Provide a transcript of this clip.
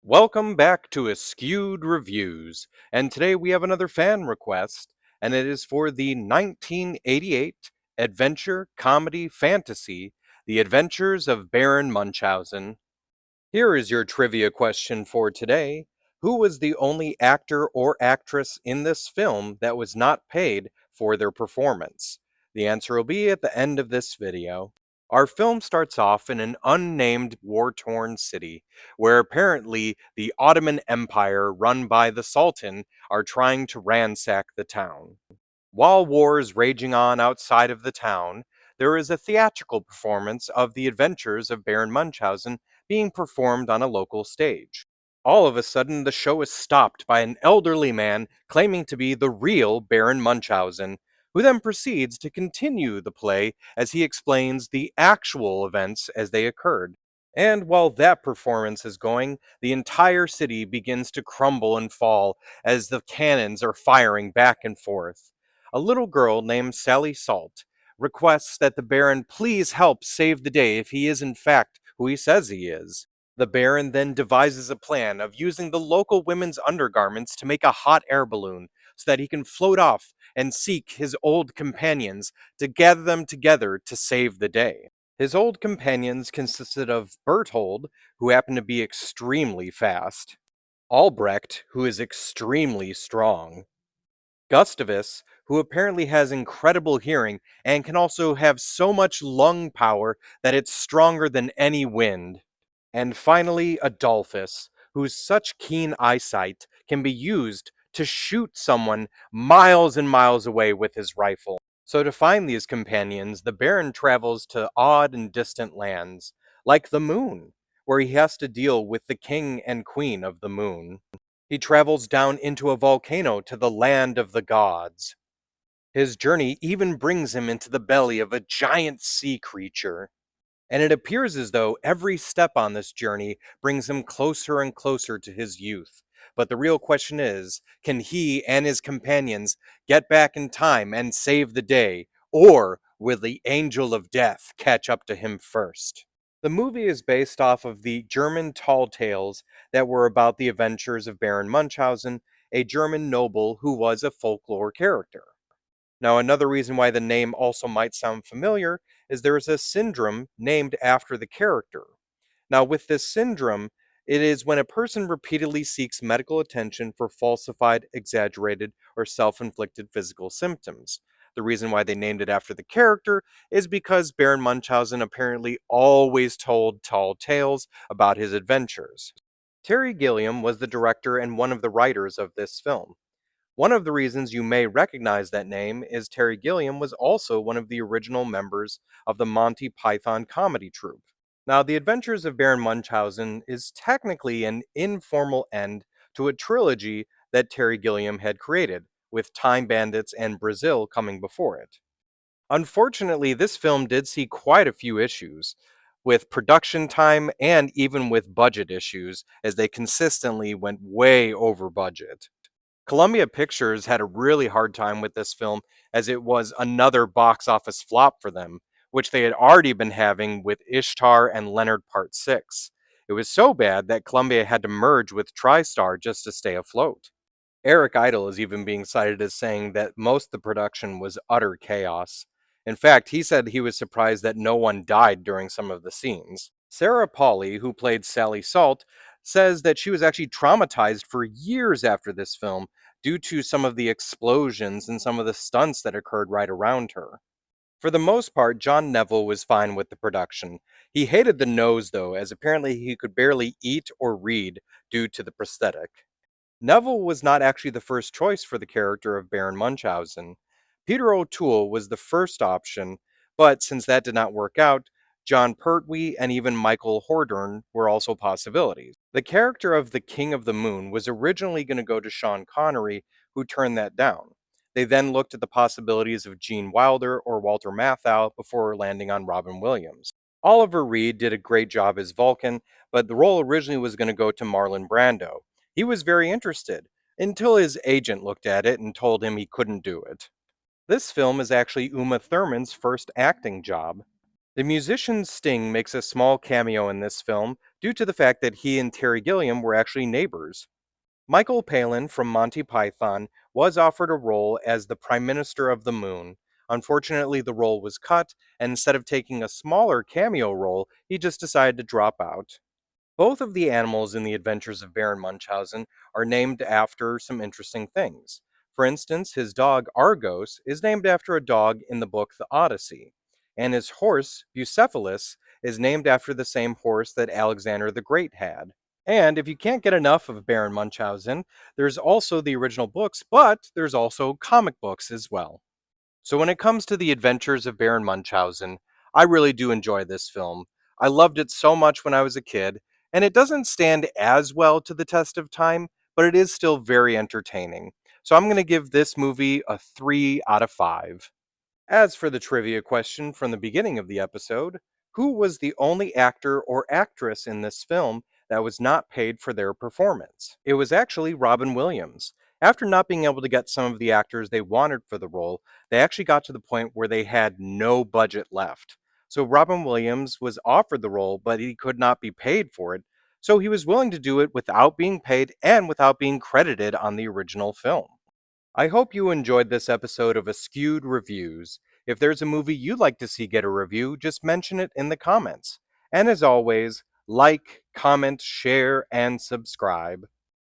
Welcome back to Askewed Reviews, and today we have another fan request, and it is for the 1988 adventure comedy fantasy, The Adventures of Baron Munchausen. Here is your trivia question for today. Who was the only actor or actress in this film that was not paid for their performance? The answer will be at the end of this video. Our film starts off in an unnamed war-torn city, where apparently the Ottoman Empire run by the Sultan are trying to ransack the town. While war is raging on outside of the town, there is a theatrical performance of The Adventures of Baron Munchausen being performed on a local stage. All of a sudden, the show is stopped by an elderly man claiming to be the real Baron Munchausen, who then proceeds to continue the play as he explains the actual events as they occurred. And while that performance is going, the entire city begins to crumble and fall as the cannons are firing back and forth. A little girl named Sally Salt requests that the Baron please help save the day if he is in fact who he says he is. The Baron then devises a plan of using the local women's undergarments to make a hot air balloon so that he can float off and seek his old companions to gather them together to save the day. His old companions consisted of Berthold, who happened to be extremely fast, Albrecht, who is extremely strong, Gustavus, who apparently has incredible hearing and can also have so much lung power that it's stronger than any wind. And finally, Adolphus, whose such keen eyesight can be used to shoot someone miles and miles away with his rifle. So to find these companions, the Baron travels to odd and distant lands, like the moon, where he has to deal with the king and queen of the moon. He travels down into a volcano to the land of the gods. His journey even brings him into the belly of a giant sea creature. And it appears as though every step on this journey brings him closer and closer to his youth. But the real question is, can he and his companions get back in time and save the day, or will the Angel of Death catch up to him first? The movie is based off of the German tall tales that were about the adventures of Baron Munchausen, a German noble who was a folklore character. Now, another reason why the name also might sound familiar is there is a syndrome named after the character. Now, with this syndrome, it is when a person repeatedly seeks medical attention for falsified, exaggerated, or self inflicted physical symptoms. The reason why they named it after the character is because Baron Munchausen apparently always told tall tales about his adventures. Terry Gilliam was the director and one of the writers of this film. One of the reasons you may recognize that name is Terry Gilliam was also one of the original members of the Monty Python comedy troupe. Now, The Adventures of Baron Munchausen is technically an informal end to a trilogy that Terry Gilliam had created, with Time Bandits and Brazil coming before it. Unfortunately, this film did see quite a few issues, with production time and even with budget issues, as they consistently went way over budget. Columbia Pictures had a really hard time with this film as it was another box office flop for them, which they had already been having with Ishtar and Leonard Part 6. It was so bad that Columbia had to merge with TriStar just to stay afloat. Eric Idle is even being cited as saying that most of the production was utter chaos. In fact, he said he was surprised that no one died during some of the scenes. Sarah Polley, who played Sally Salt, says that she was actually traumatized for years after this film due to some of the explosions and some of the stunts that occurred right around her. For the most part, John Neville was fine with the production. He hated the nose, though, as apparently he could barely eat or read due to the prosthetic. Neville was not actually the first choice for the character of Baron Munchausen. Peter O'Toole was the first option, but since that did not work out, John Pertwee and even Michael Hordern were also possibilities. The character of the King of the Moon was originally going to go to Sean Connery, who turned that down. They then looked at the possibilities of Gene Wilder or Walter Matthau before landing on Robin Williams. Oliver Reed did a great job as Vulcan, but the role originally was going to go to Marlon Brando. He was very interested, until his agent looked at it and told him he couldn't do it. This film is actually Uma Thurman's first acting job. The musician Sting makes a small cameo in this film due to the fact that he and Terry Gilliam were actually neighbors. Michael Palin from Monty Python was offered a role as the Prime Minister of the Moon. Unfortunately, the role was cut, and instead of taking a smaller cameo role, he just decided to drop out. Both of the animals in the Adventures of Baron Munchausen are named after some interesting things. For instance, his dog Argos is named after a dog in the book The Odyssey, and his horse Bucephalus is named after the same horse that Alexander the Great had. And if you can't get enough of Baron Munchausen, there's also the original books, but there's also comic books as well. So when it comes to the Adventures of Baron Munchausen, I really do enjoy this film. I loved it so much when I was a kid, and it doesn't stand as well to the test of time, but it is still very entertaining. So I'm going to give this movie a 3 out of 5. As for the trivia question from the beginning of the episode, who was the only actor or actress in this film that was not paid for their performance? It was actually Robin Williams. After not being able to get some of the actors they wanted for the role, they actually got to the point where they had no budget left. So Robin Williams was offered the role, but he could not be paid for it. So he was willing to do it without being paid and without being credited on the original film. I hope you enjoyed this episode of Askewed Reviews. If there's a movie you'd like to see get a review, just mention it in the comments. And as always, like, comment, share, and subscribe.